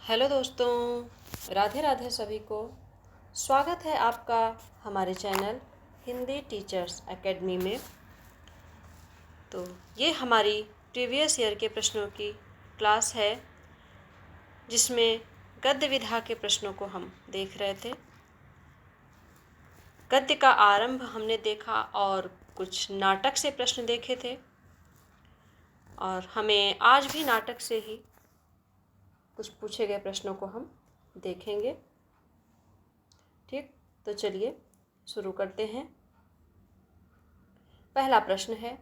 Hello दोस्तों, राधे राधे सभी को। स्वागत है आपका हमारे चैनल हिंदी टीचर्स एकेडमी में। तो ये हमारी प्रीवियस ईयर के प्रश्नों की क्लास है, जिसमें गद्य विधा के प्रश्नों को हम देख रहे थे। गद्य का आरंभ हमने देखा और कुछ नाटक से प्रश्न देखे थे, और हमें आज भी नाटक से ही कुछ पूछे गए प्रश्नों को हम देखेंगे। ठीक, तो चलिए शुरू करते हैं। पहला प्रश्न है,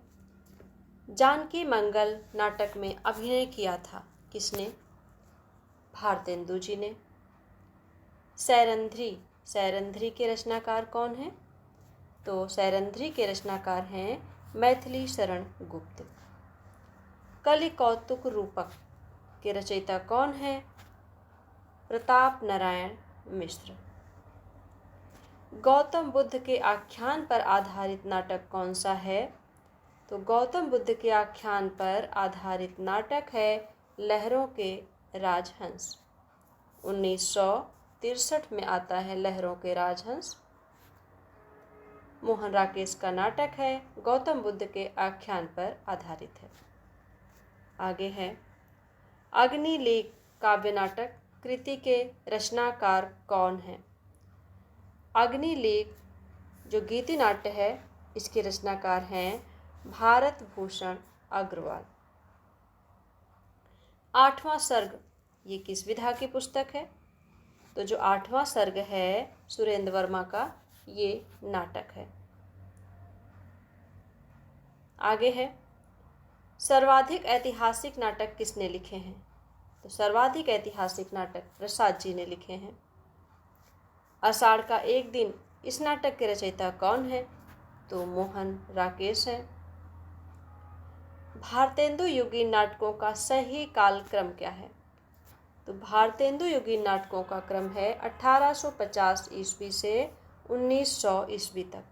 जानकी मंगल नाटक में अभिनय किया था किसने? भारतेंदु जी ने। सैरंध्री, सैरंध्री के रचनाकार कौन हैं? तो सैरंध्री के रचनाकार हैं मैथिली शरण गुप्त। कलि कौतुक रूपक के रचयिता कौन है? प्रताप नारायण मिश्र। गौतम बुद्ध के आख्यान पर आधारित नाटक कौन सा है? तो गौतम बुद्ध के आख्यान पर आधारित नाटक है लहरों के राजहंस। 1963 में आता है लहरों के राजहंस। मोहन राकेश का नाटक है, गौतम बुद्ध के आख्यान पर आधारित है। आगे है, अग्निलेख काव्य नाटक कृति के रचनाकार कौन है? अग्निलेख जो गीति नाट्य है, इसके रचनाकार हैं भारत भूषण अग्रवाल। आठवां सर्ग ये किस विधा की पुस्तक है? तो जो आठवां सर्ग है सुरेंद्र वर्मा का, ये नाटक है। आगे है, सर्वाधिक ऐतिहासिक नाटक किसने लिखे हैं? तो सर्वाधिक ऐतिहासिक नाटक प्रसाद जी ने लिखे हैं। आषाढ़ का एक दिन इस नाटक के रचयिता कौन है? तो मोहन राकेश हैं। भारतेंदु युगीन नाटकों का सही कालक्रम क्या है? तो भारतेंदु युगीन नाटकों का क्रम है 1850 ईस्वी से 1900 ईस्वी तक।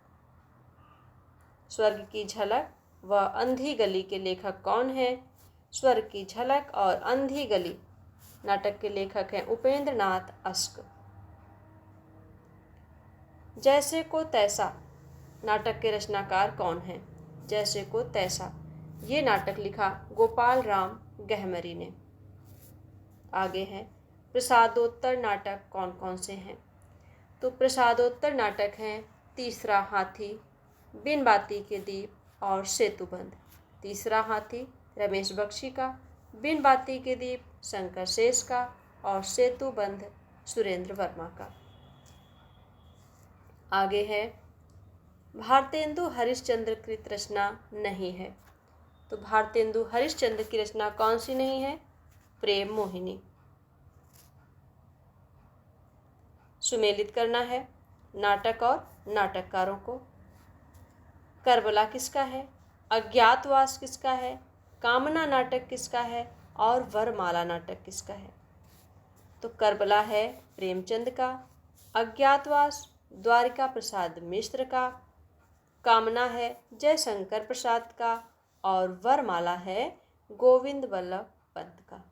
स्वर्ग की झलक व अंधी गली के लेखक कौन है? स्वर्ग की झलक और अंधी गली नाटक के लेखक हैं उपेंद्र नाथ अस्क। जैसे को तैसा नाटक के रचनाकार कौन हैं? जैसे को तैसा ये नाटक लिखा गोपाल राम गहमरी ने। आगे है, प्रसादोत्तर नाटक कौन कौन से हैं? तो प्रसादोत्तर नाटक हैं तीसरा हाथी, बिन बाती के दीप और सेतुबंध। तीसरा हाथी रमेश बख्शी का, बिन बाती के दीप शंकर शेष का और सेतुबंध सुरेंद्र वर्मा का। आगे है, भारतेंदु हरिश्चंद्र कृत रचना नहीं है। तो भारतेंदु हरिश्चंद्र की रचना कौन सी नहीं है? प्रेम मोहिनी। सुमेलित करना है नाटक और नाटककारों को। करबला किसका है? अज्ञातवास किसका है? कामना नाटक किसका है? और वरमाला नाटक किसका है? तो करबला है प्रेमचंद का, अज्ञातवास द्वारिका प्रसाद मिश्र का, कामना है जयशंकर प्रसाद का और वरमाला है गोविंद वल्लभ पंत का।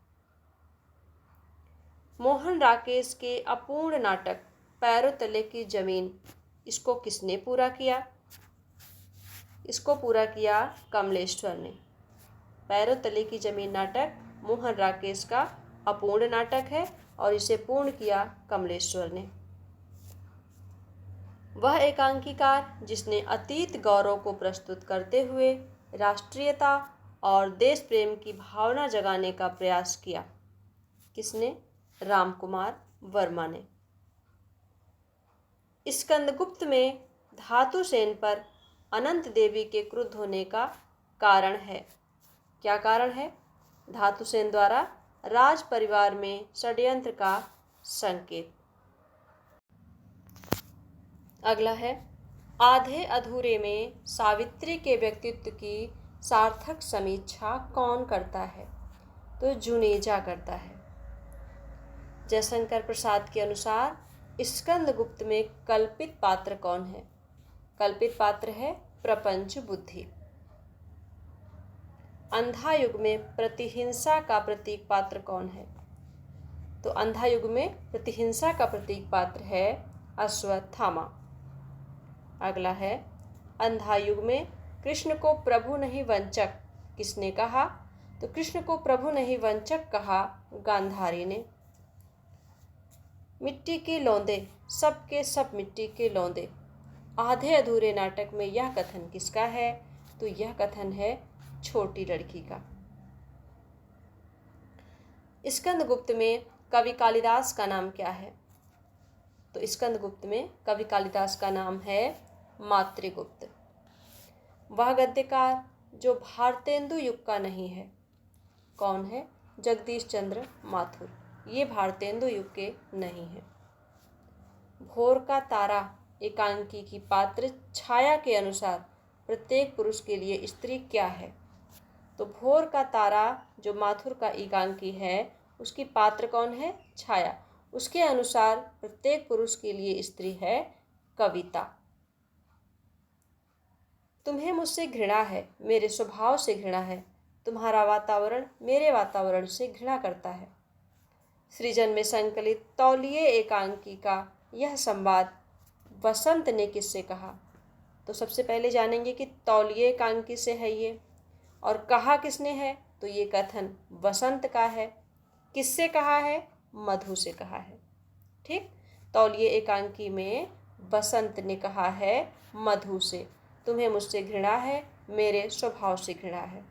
मोहन राकेश के अपूर्ण नाटक पैरों तले की जमीन, इसको किसने पूरा किया? इसको पूरा किया कमलेश्वर ने। पैरों तले की जमीन नाटक मोहन राकेश का अपूर्ण नाटक है और इसे पूर्ण किया कमलेश्वर ने। वह एकांकीकार जिसने अतीत गौरव को प्रस्तुत करते हुए राष्ट्रीयता और देश प्रेम की भावना जगाने का प्रयास किया। किसने? रामकुमार वर्मा ने। स्कंदगुप्त में धातुसेन पर अनंत देवी के क्रुद्ध होने का कारण है। क्या कारण है? धातुसेन द्वारा राज परिवार में षड्यंत्र का संकेत। अगला है, आधे अधूरे में सावित्री के व्यक्तित्व की सार्थक समीक्षा कौन करता है? तो जुनेजा करता है। जयशंकर प्रसाद के अनुसार स्कंदगुप्त में कल्पित पात्र कौन है? कल्पित पात्र है प्रपंच बुद्धि। अंधा युग में प्रतिहिंसा का प्रतीक पात्र कौन है? तो अंधा युग में प्रतिहिंसा का प्रतीक पात्र है अश्वत्थामा। अगला है, अंधा युग में कृष्ण को प्रभु नहीं वंचक किसने कहा? तो कृष्ण को प्रभु नहीं वंचक कहा गांधारी ने। मिट्टी के लौंदे, सब के सब मिट्टी के लौंदे, आधे अधूरे नाटक में यह कथन किसका है? तो यह कथन है छोटी लड़की का। स्कंदगुप्त में कवि कालिदास का नाम क्या है? तो स्कंदगुप्त में कवि कालिदास का नाम है मातृगुप्त। वह गद्यकार जो भारतेंदु युग का नहीं है कौन है? जगदीश चंद्र माथुर। ये भारतेंदु युग के नहीं है। भोर का तारा एकांकी की पात्र छाया के अनुसार प्रत्येक पुरुष के लिए स्त्री क्या है? तो भोर का तारा जो माथुर का एकांकी है उसकी पात्र कौन है? छाया। उसके अनुसार प्रत्येक पुरुष के लिए स्त्री है कविता। तुम्हें मुझसे घृणा है, मेरे स्वभाव से घृणा है, तुम्हारा वातावरण मेरे वातावरण से घृणा करता है। सृजन में संकलित तौलिए एकांकी का यह संवाद वसंत ने किससे कहा? तो सबसे पहले जानेंगे कि तौलिए एकांकी से है ये, और कहा किसने है? तो ये कथन वसंत का है। किससे कहा है? मधु से कहा है। ठीक, तौलिए एकांकी में वसंत ने कहा है मधु से, तुम्हें मुझसे घृणा है, मेरे स्वभाव से घृणा है।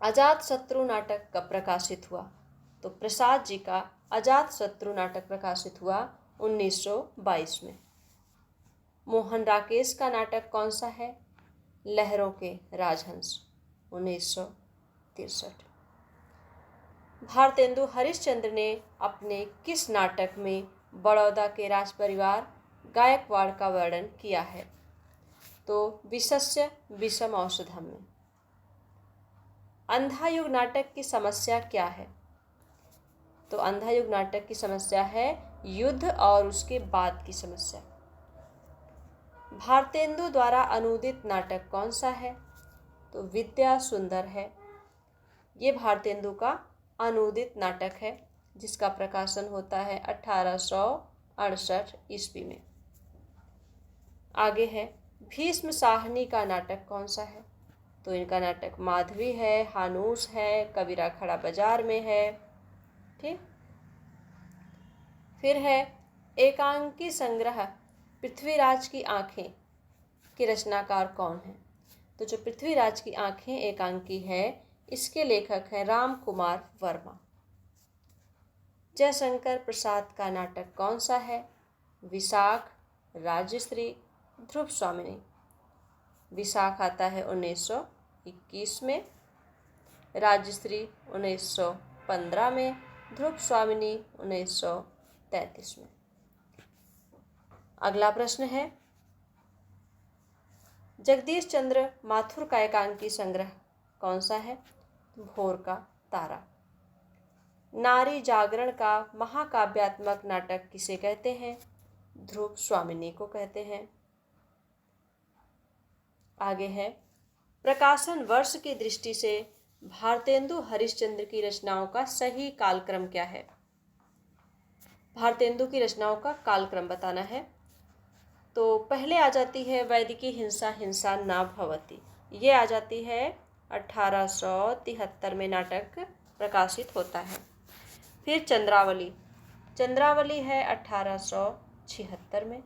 अजातशत्रु नाटक कब प्रकाशित हुआ? तो प्रसाद जी का अजातशत्रु नाटक प्रकाशित हुआ 1922 में। मोहन राकेश का नाटक कौन सा है? लहरों के राजहंस 1963। भारतेंदु हरिश्चंद्र ने अपने किस नाटक में बड़ौदा के राज परिवार गायकवाड़ का वर्णन किया है? तो विशस्य विषम औषधम में। अंधा युग नाटक की समस्या क्या है? तो अंधा युग नाटक की समस्या है युद्ध और उसके बाद की समस्या। भारतेंदु द्वारा अनुदित नाटक कौन सा है? तो विद्या सुंदर है। ये भारतेंदु का अनुदित नाटक है जिसका प्रकाशन होता है 1868 ईस्वी में। आगे है, भीष्म साहनी का नाटक कौन सा है? तो इनका नाटक माधवी है, हानूस है, कबीरा खड़ा बाजार में है। ठीक, फिर है एकांकी संग्रह पृथ्वीराज की आंखें के रचनाकार कौन है? तो जो पृथ्वीराज की आंखें एकांकी है इसके लेखक हैं राम कुमार वर्मा। जयशंकर प्रसाद का नाटक कौन सा है? विशाख, राजश्री, ध्रुव स्वामिनी। विशाख आता है 1921 में, राजश्री 1915 में, ध्रुव स्वामिनी 1933 में। अगला प्रश्न है, जगदीश चंद्र माथुर का एकांकी संग्रह कौन सा है? भोर का तारा। नारी जागरण का महाकाव्यात्मक नाटक किसे कहते हैं? ध्रुव स्वामिनी को कहते हैं। आगे है, प्रकाशन वर्ष की दृष्टि से भारतेंदु हरिश्चंद्र की रचनाओं का सही कालक्रम क्या है? भारतेंदु की रचनाओं का कालक्रम बताना है। तो पहले आ जाती है वैदिकी हिंसा हिंसा न भवति, ये आ जाती है 1873 में नाटक प्रकाशित होता है। फिर चंद्रावली, चंद्रावली है 1876 में,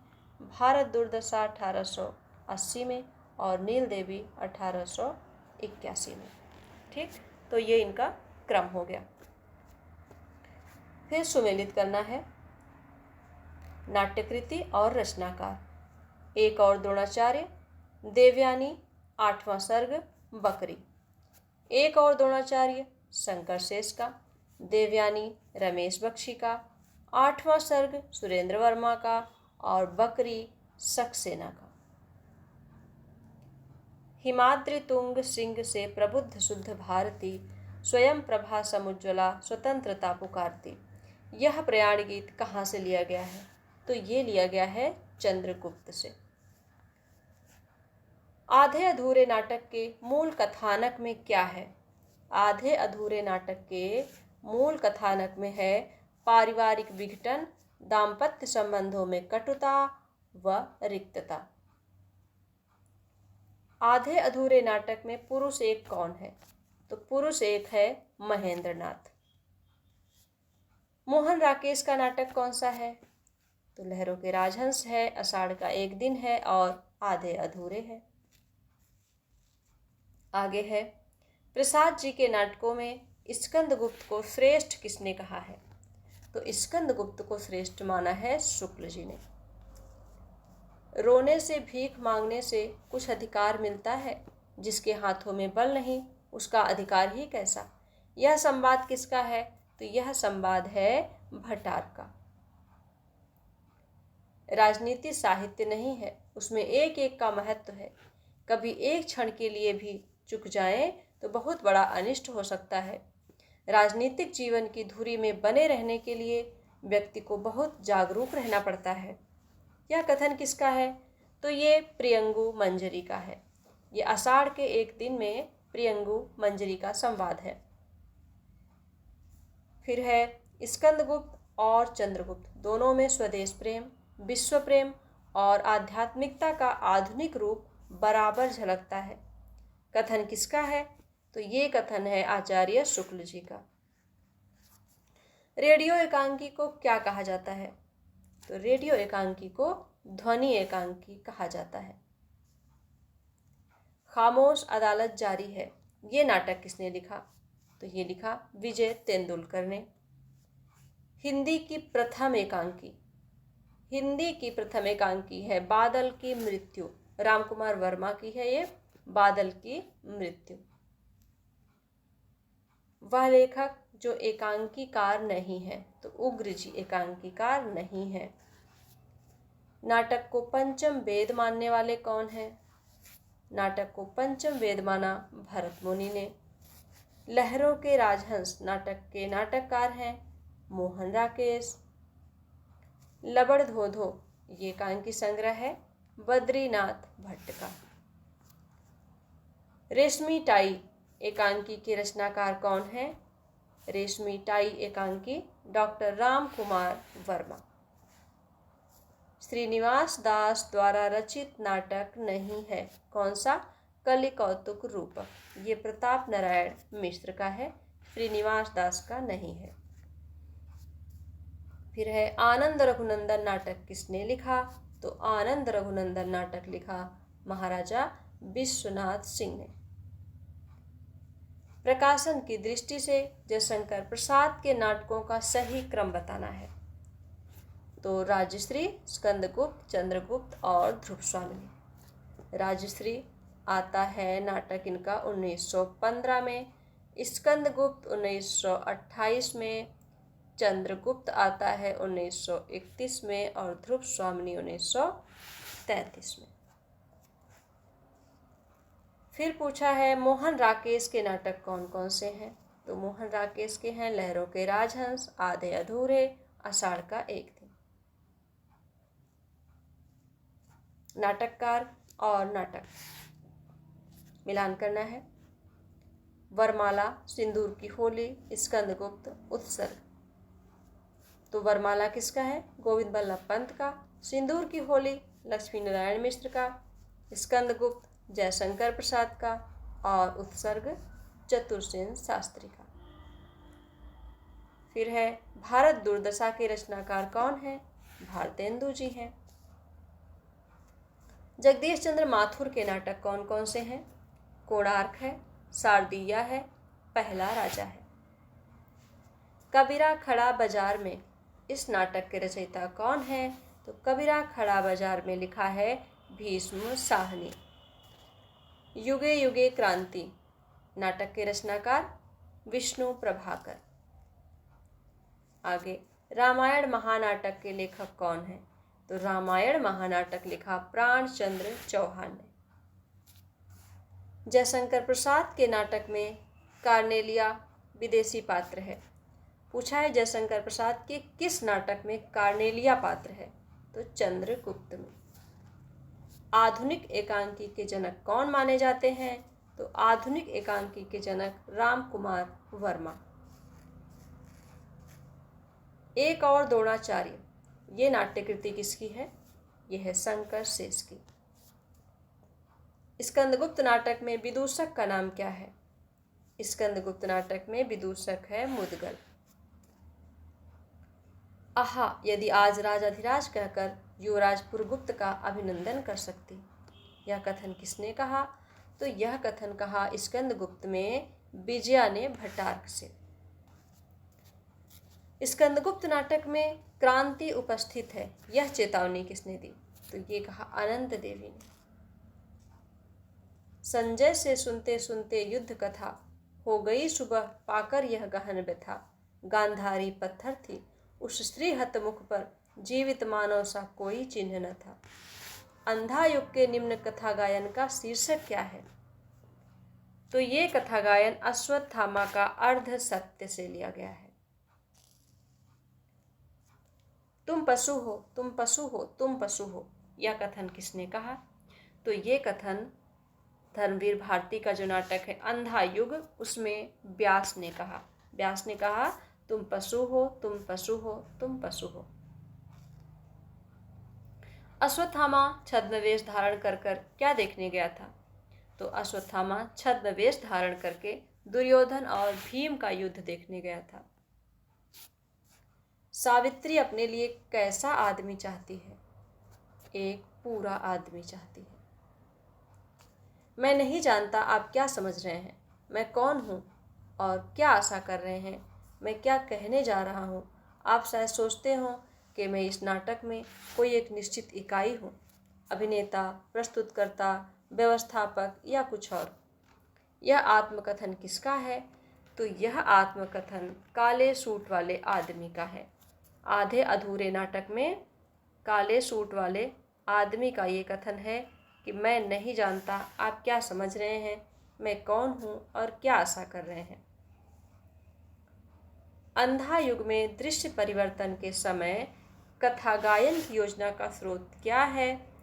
भारत दुर्दशा 1880 में और नील देवी 1881 में। ठीक, तो ये इनका क्रम हो गया। फिर सुमेलित करना है नाट्यकृति और रचनाकार। एक और द्रोणाचार्य, देवयानी 8वां सर्ग बकरी। एक और द्रोणाचार्य शंकर शेष का, देवयानी रमेश बख्शी का, 8वां सर्ग सुरेंद्र वर्मा का और बकरी सक्सेना का। हिमाद्रि तुंग सिंह से प्रबुद्ध शुद्ध भारती, स्वयं प्रभा समुज्ज्वला स्वतंत्रता पुकारती। यह प्रयाण गीत कहाँ से लिया गया है? तो ये लिया गया है चंद्रगुप्त से। आधे अधूरे नाटक के मूल कथानक में क्या है? आधे अधूरे नाटक के मूल कथानक में है पारिवारिक विघटन, दाम्पत्य संबंधों में कटुता व रिक्तता। आधे अधूरे नाटक में पुरुष एक कौन है? तो पुरुष एक है महेंद्रनाथ। मोहन राकेश का नाटक कौन सा है? तो लहरों के राजहंस है, आषाढ़ का एक दिन है और आधे अधूरे है। आगे है, प्रसाद जी के नाटकों में स्कंदगुप्त को श्रेष्ठ किसने कहा है? तो स्कंदगुप्त को श्रेष्ठ माना है शुक्ल जी ने। रोने से, भीख मांगने से कुछ अधिकार मिलता है, जिसके हाथों में बल नहीं उसका अधिकार ही कैसा। यह संवाद किसका है? तो यह संवाद है भट्टार का। राजनीति साहित्य नहीं है, उसमें एक एक का महत्व है। कभी एक क्षण के लिए भी चूक जाएं तो बहुत बड़ा अनिष्ट हो सकता है। राजनीतिक जीवन की धुरी में बने रहने के लिए व्यक्ति को बहुत जागरूक रहना पड़ता है। यह कथन किसका है? तो ये प्रियंगु मंजरी का है। ये आषाढ़ के एक दिन में प्रियंगु मंजरी का संवाद है। फिर है स्कंदगुप्त और चंद्रगुप्त, दोनों में स्वदेश प्रेम, विश्व प्रेम और आध्यात्मिकता का आधुनिक रूप बराबर झलकता है। कथन किसका है? तो ये कथन है आचार्य शुक्ल जी का। रेडियो एकांकी को क्या कहा जाता है? तो रेडियो एकांकी को ध्वनि एकांकी कहा जाता है। खामोश अदालत जारी है, ये नाटक किसने लिखा? तो ये लिखा विजय तेंदुलकर ने। हिंदी की प्रथम एकांकी है बादल की मृत्यु, रामकुमार वर्मा की है ये बादल की मृत्यु। वह लेखक जो एकांकीकार नहीं है, तो उग्र जी एकांकीकार नहीं है। नाटक को पंचम वेद मानने वाले कौन हैं? नाटक को पंचम वेद माना भरत मुनि ने। लहरों के राजहंस नाटक के नाटककार हैं मोहन राकेश। लबड़ धो ये एकांकी संग्रह है बद्रीनाथ भट्ट का। रेशमी टाई एकांकी के रचनाकार कौन है? रेशमी टाई एकांकी डॉक्टर राम कुमार वर्मा। श्रीनिवास दास द्वारा रचित नाटक नहीं है, कौन सा? कलि कौतुक रूपक, ये प्रताप नारायण मिश्र का है, श्रीनिवास दास का नहीं है। फिर है आनंद रघुनंदन नाटक किसने लिखा? तो आनंद रघुनंदन नाटक लिखा महाराजा विश्वनाथ सिंह ने। प्रकाशन की दृष्टि से जयशंकर प्रसाद के नाटकों का सही क्रम बताना है। तो राजश्री, स्कंदगुप्त, चंद्रगुप्त और ध्रुवस्वामिनी। राजश्री आता है नाटक इनका 1915 में, स्कंदगुप्त 1928 में, चंद्रगुप्त आता है 1931 में और ध्रुवस्वामिनी 1933 में। फिर पूछा है मोहन राकेश के नाटक कौन कौन से हैं? तो मोहन राकेश के हैं लहरों के राजहंस, आधे अधूरे, आषाढ़ का एक दिन। नाटककार और नाटक मिलान करना है। वरमाला, सिंदूर की होली, स्कंदगुप्त, उत्सर्ग। तो वरमाला किसका है? गोविंद बल्लभ पंत का। सिंदूर की होली लक्ष्मी नारायण मिश्र का। स्कंदगुप्त जयशंकर प्रसाद का और उत्सर्ग चतुरसेन शास्त्री का। फिर है भारत दुर्दशा के रचनाकार कौन है? भारतेंदु जी हैं। जगदीश चंद्र माथुर के नाटक कौन कौन से हैं? कोणार्क है, शारदीया है, पहला राजा है। कबीरा खड़ा बाजार में, इस नाटक के रचयिता कौन है? तो कबीरा खड़ा बाजार में लिखा है भीष्म साहनी। युगे युगे क्रांति नाटक के रचनाकार विष्णु प्रभाकर। आगे रामायण महानाटक के लेखक कौन है? तो रामायण महानाटक लिखा प्राणचंद्र चौहान ने। जयशंकर प्रसाद के नाटक में कार्नेलिया विदेशी पात्र है। पूछा है जयशंकर प्रसाद के किस नाटक में कार्नेलिया पात्र है? तो चंद्रगुप्त में। आधुनिक एकांकी के जनक कौन माने जाते हैं? तो आधुनिक एकांकी के जनक राम कुमार वर्मा। एक और द्रोणाचार्य, ये नाट्यकृति किसकी है? यह है शंकर शेष की। स्कंदगुप्त नाटक में विदूषक का नाम क्या है? स्कंदगुप्त नाटक में विदूषक है मुदगल। आहा, यदि आज राजाधिराज कहकर युवराज पुरगुप्त का अभिनंदन कर सकती। यह कथन किसने कहा? तो यह कथन कहा स्कंदगुप्त में विजया ने भट्टार्क से। स्कंदगुप्त नाटक में क्रांति उपस्थित है, यह चेतावनी किसने दी? तो ये कहा अनंत देवी ने। संजय से सुनते सुनते युद्ध कथा, हो गई सुबह पाकर यह गहन व्यथा। गांधारी पत्थर थी, उस स्त्री हत मुख पर जीवित मानव सा कोई चिन्ह न था। अंधा युग के निम्न कथा गायन का शीर्षक क्या है? तो ये कथा गायन अश्वत्थामा का अर्ध सत्य से लिया गया है। तुम पशु हो, तुम पशु हो, तुम पशु हो, यह कथन किसने कहा? तो ये कथन धर्मवीर भारती का जो नाटक है अंधा युग, उसमें व्यास ने कहा। व्यास ने कहा तुम पशु हो, तुम पशु हो, तुम पशु हो। अश्वत्थामा छद्म वेश धारण कर क्या देखने गया था? तो अश्वत्थामा छद्म वेश धारण करके दुर्योधन और भीम का युद्ध देखने गया था। सावित्री अपने लिए कैसा आदमी चाहती है? एक पूरा आदमी चाहती है। मैं नहीं जानता आप क्या समझ रहे हैं, मैं कौन हूँ और क्या आशा कर रहे हैं, मैं क्या कहने जा रहा हूँ। आप शायद सोचते हो कि मैं इस नाटक में कोई एक निश्चित इकाई हूँ, अभिनेता, प्रस्तुतकर्ता, व्यवस्थापक या कुछ और। यह आत्मकथन किसका है? तो यह आत्मकथन काले सूट वाले आदमी का है। आधे अधूरे नाटक में काले सूट वाले आदमी का ये कथन है कि मैं नहीं जानता आप क्या समझ रहे हैं, मैं कौन हूँ और क्या आशा कर रहे हैं। अंधा युग में दृश्य परिवर्तन के समय कथा गायन की योजना का स्रोत क्या है?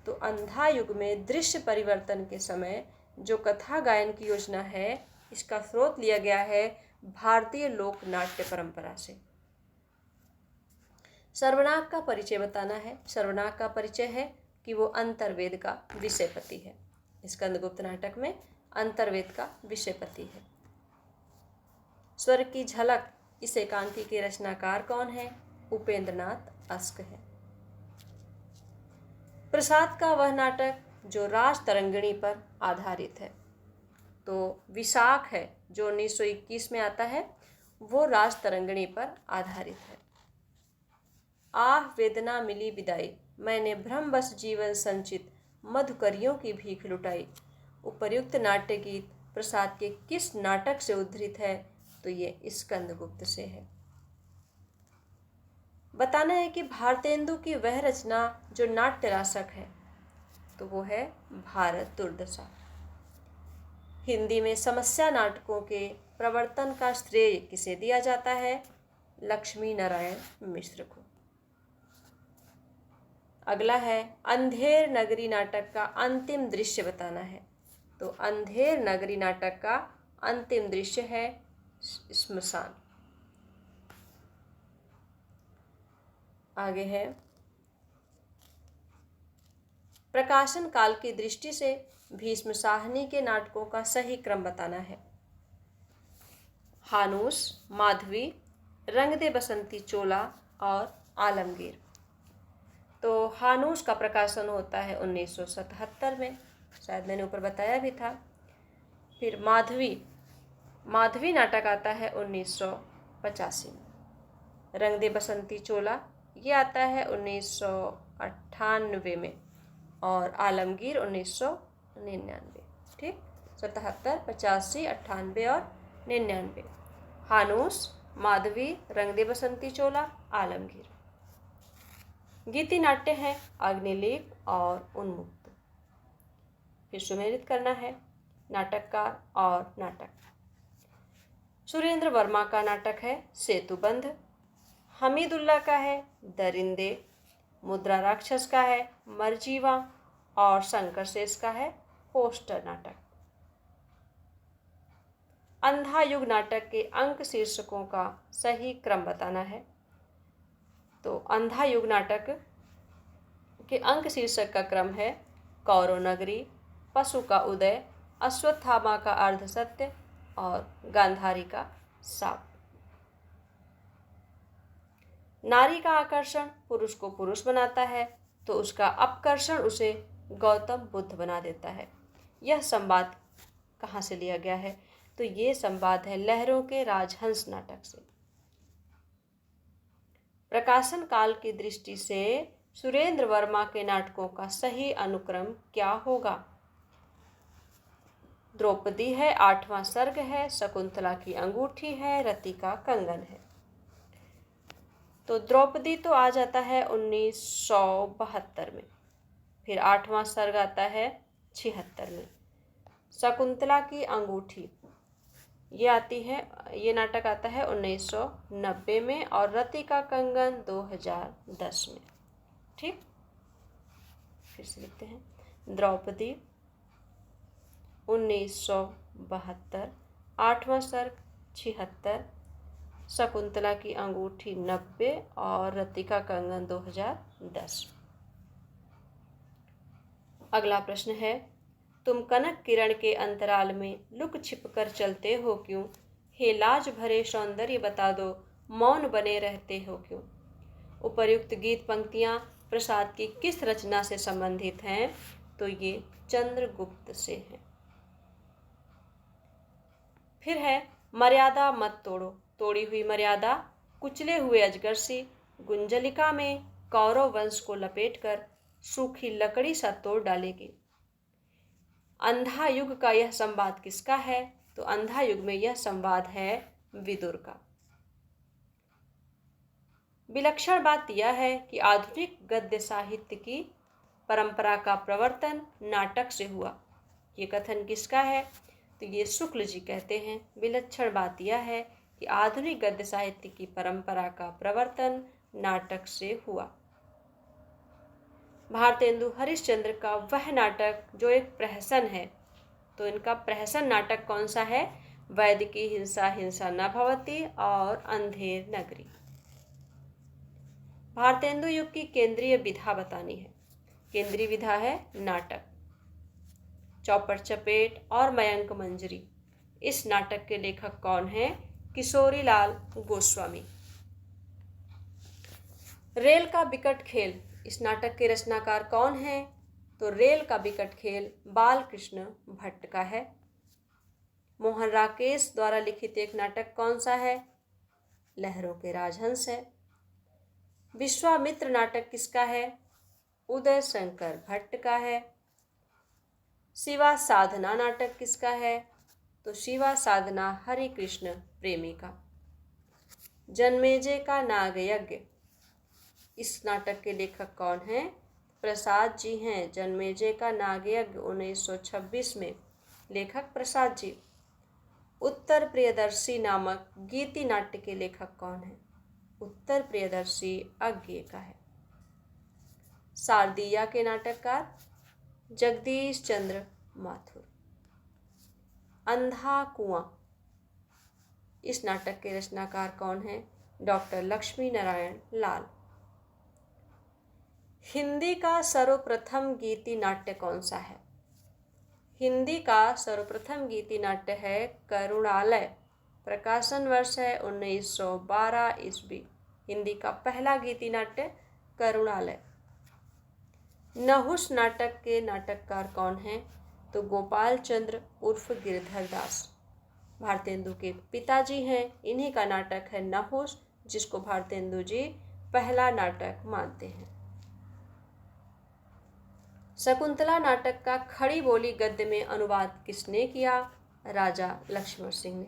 तो अंधा युग में दृश्य परिवर्तन के समय जो कथा गायन की योजना है, इसका स्रोत लिया गया है भारतीय लोक नाट्य परंपरा से। सर्वनाग का परिचय बताना है। सर्वनाग का परिचय है कि वो अंतर्वेद का विषयपति है। स्कंदगुप्त नाटक में अंतर्वेद का विषयपति है। स्वर की झलक, इस एकांकी के रचनाकार कौन है? उपेंद्रनाथ अश्क है। प्रसाद का वह नाटक जो राज तरंगिणी पर आधारित है, तो विशाख है जो 1921 में आता है, वो राज तरंगिणी पर आधारित है। आह वेदना मिली विदाई, मैंने भ्रमवश जीवन संचित, मधुकरियों की भीख लुटाई। उपर्युक्त नाट्य गीत प्रसाद के किस नाटक से उद्धृत है? तो ये स्कंदगुप्त से है। बताना है कि भारतेंदु की वह रचना जो नाट्य रासक है, तो वो है भारत दुर्दशा। हिंदी में समस्या नाटकों के प्रवर्तन का श्रेय किसे दिया जाता है? लक्ष्मी नारायण मिश्र को। अगला है अंधेर नगरी नाटक का अंतिम दृश्य बताना है। तो अंधेर नगरी नाटक का अंतिम दृश्य है श्मशान। आगे है प्रकाशन काल की दृष्टि से भीष्म साहनी के नाटकों का सही क्रम बताना है। हानूस, माधवी, रंग दे बसंती चोला और आलमगीर। तो हानूस का प्रकाशन होता है 1977 में, शायद मैंने ऊपर बताया भी था। फिर माधवी नाटक आता है 1985 में। रंग दे बसंती चोला ये आता है 1998 में और आलमगीर 1999। ठीक, 77, 85, 98 और 99। हानूस, माधवी, रंग दे बसंती चोला, आलमगीर। गीति नाट्य है अग्निलेख और उन्मुक्त। फिर सुमेलित करना है नाटककार और नाटक। सुरेंद्र वर्मा का नाटक है सेतुबंध। हमीदुल्ला का है दरिंदे। मुद्रा राक्षस का है मरजीवा और शंकर शेष का है पोस्टर नाटक। अंधा युग नाटक के अंक शीर्षकों का सही क्रम बताना है। तो अंधा युग नाटक के अंक शीर्षक का क्रम है कौरव नगरी, पशु का उदय, अश्वत्थामा का अर्धसत्य और गांधारी का शाप। नारी का आकर्षण पुरुष को पुरुष बनाता है तो उसका अपकर्षण उसे गौतम बुद्ध बना देता है। यह संवाद कहाँ से लिया गया है? तो ये संवाद है लहरों के राजहंस नाटक से। प्रकाशन काल की दृष्टि से सुरेंद्र वर्मा के नाटकों का सही अनुक्रम क्या होगा? द्रौपदी है, 8वां सर्ग है, शकुंतला की अंगूठी है, रति का कंगन है। तो द्रौपदी तो आ जाता है 1972 में, फिर 8वां सर्ग आता है 76 में। शकुंतला की अंगूठी ये आती है, ये नाटक आता है 1990 में और रति का कंगन 2010 में। ठीक, फिर से लिखते हैं। द्रौपदी 1972, 8वां सर्ग 76, शकुंतला की अंगूठी 90 और रति का कंगन 2010। अगला प्रश्न है, तुम कनक किरण के अंतराल में लुक छिप कर चलते हो क्यों? हे लाज भरे सौंदर्य बता दो, मौन बने रहते हो क्यों? उपर्युक्त गीत पंक्तियां प्रसाद की किस रचना से संबंधित हैं? तो ये चंद्रगुप्त से हैं। फिर है मर्यादा मत तोड़ो, तोड़ी हुई मर्यादा कुचले हुए अजगर सी, गुंजलिका में कौरव वंश को लपेटकर सूखी लकड़ी सा तोड़ डालेगी। अंधा युग का यह संवाद किसका है? तो अंधा युग में यह संवाद है विदुर का। विलक्षण बात यह है कि आधुनिक गद्य साहित्य की परंपरा का प्रवर्तन नाटक से हुआ। ये कथन किसका है? तो ये शुक्ल जी कहते हैं। विलक्षण बात यह है कि आधुनिक गद्य साहित्य की परंपरा का प्रवर्तन नाटक से हुआ। भारतेंदु हरिश्चंद्र का वह नाटक जो एक प्रहसन है, तो इनका प्रहसन नाटक कौन सा है? वैदिकी हिंसा हिंसा न भवति और अंधेर नगरी। भारतेंदु युग की केंद्रीय विधा बतानी है। केंद्रीय विधा है नाटक। चौपड़ चपेट और मयंक मंजरी। इस नाटक के लेखक कौन हैं? किशोरी लाल गोस्वामी। रेल का बिकट खेल, इस नाटक के रचनाकार कौन हैं? तो रेल का बिकट खेल बालकृष्ण भट्ट का है। मोहन राकेश द्वारा लिखित एक नाटक कौन सा है? लहरों के राजहंस है। विश्वामित्र नाटक किसका है? उदय शंकर भट्ट का है। शिवा साधना नाटक किसका है? तो शिवा साधना हरि कृष्ण प्रेमी का। जन्मेजय का नागयज्ञ, इस नाटक के लेखक कौन हैं? प्रसाद जी हैं। जन्मेजय का नागयज्ञ 1926 में, लेखक प्रसाद जी। उत्तर प्रियदर्शी नामक गीति नाट्य के लेखक कौन हैं? उत्तर प्रियदर्शी अज्ञे का है। शारदीया के नाटककार जगदीश चंद्र माथुर। अंधा कुआं, इस नाटक के रचनाकार कौन हैं? डॉक्टर लक्ष्मी नारायण लाल। हिंदी का सर्वप्रथम गीति नाट्य कौन सा है? हिंदी का सर्वप्रथम गीति नाट्य है करुणालय। प्रकाशन वर्ष है 1912 ईस्वी। हिंदी का पहला गीति नाट्य करुणालय। नहुष नाटक के नाटककार कौन हैं? तो गोपाल चंद्र उर्फ गिरधर दास भारतेंदु के पिताजी हैं। इन्हीं का नाटक है नहुष, जिसको भारतेंदु जी पहला नाटक मानते हैं। शकुंतला नाटक का खड़ी बोली गद्य में अनुवाद किसने किया? राजा लक्ष्मण सिंह ने।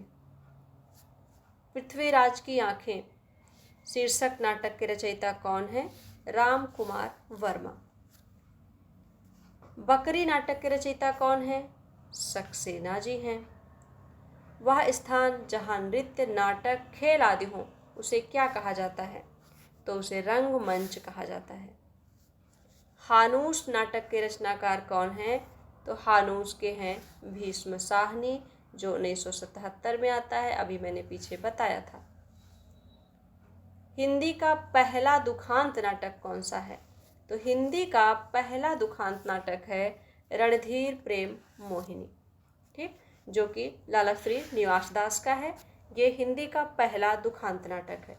पृथ्वीराज की आंखें शीर्षक नाटक के रचयिता कौन है? राम कुमार वर्मा। बकरी नाटक के रचयिता कौन है? सक्सेना जी हैं। वह स्थान जहाँ नृत्य नाटक खेल आदि हों उसे क्या कहा जाता है? तो उसे रंगमंच कहा जाता है। हानूस नाटक के रचनाकार कौन हैं? तो हानूस के हैं भीष्म साहनी, जो 1977 में आता है। अभी मैंने पीछे बताया था। हिंदी का पहला दुखांत नाटक कौन सा है? तो हिंदी का पहला दुखांत नाटक है रणधीर प्रेम मोहिनी, ठीक, जो कि लाला श्री निवास दास का है। ये हिंदी का पहला दुखांत नाटक है।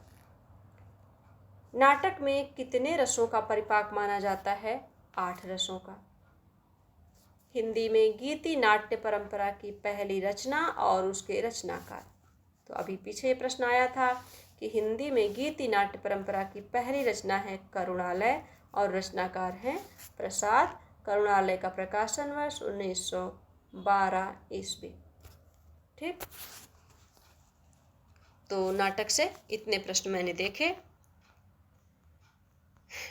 नाटक में कितने रसों का परिपाक माना जाता है? 8 रसों का। हिंदी में गीति नाट्य परंपरा की पहली रचना और उसके रचनाकार। तो अभी पीछे प्रश्न आया था कि हिंदी में गीति नाट्य परंपरा की पहली रचना है करुणालय और रचनाकार हैं प्रसाद। करुणालय का प्रकाशन वर्ष 1912 ईस्वी, ठीक। तो नाटक से इतने प्रश्न मैंने देखे।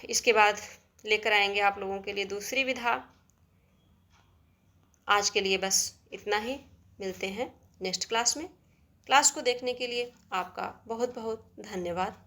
इसके बाद लेकर आएंगे आप लोगों के लिए दूसरी विधा। आज के लिए बस इतना ही। मिलते हैं नेक्स्ट क्लास में। क्लास को देखने के लिए आपका बहुत बहुत धन्यवाद।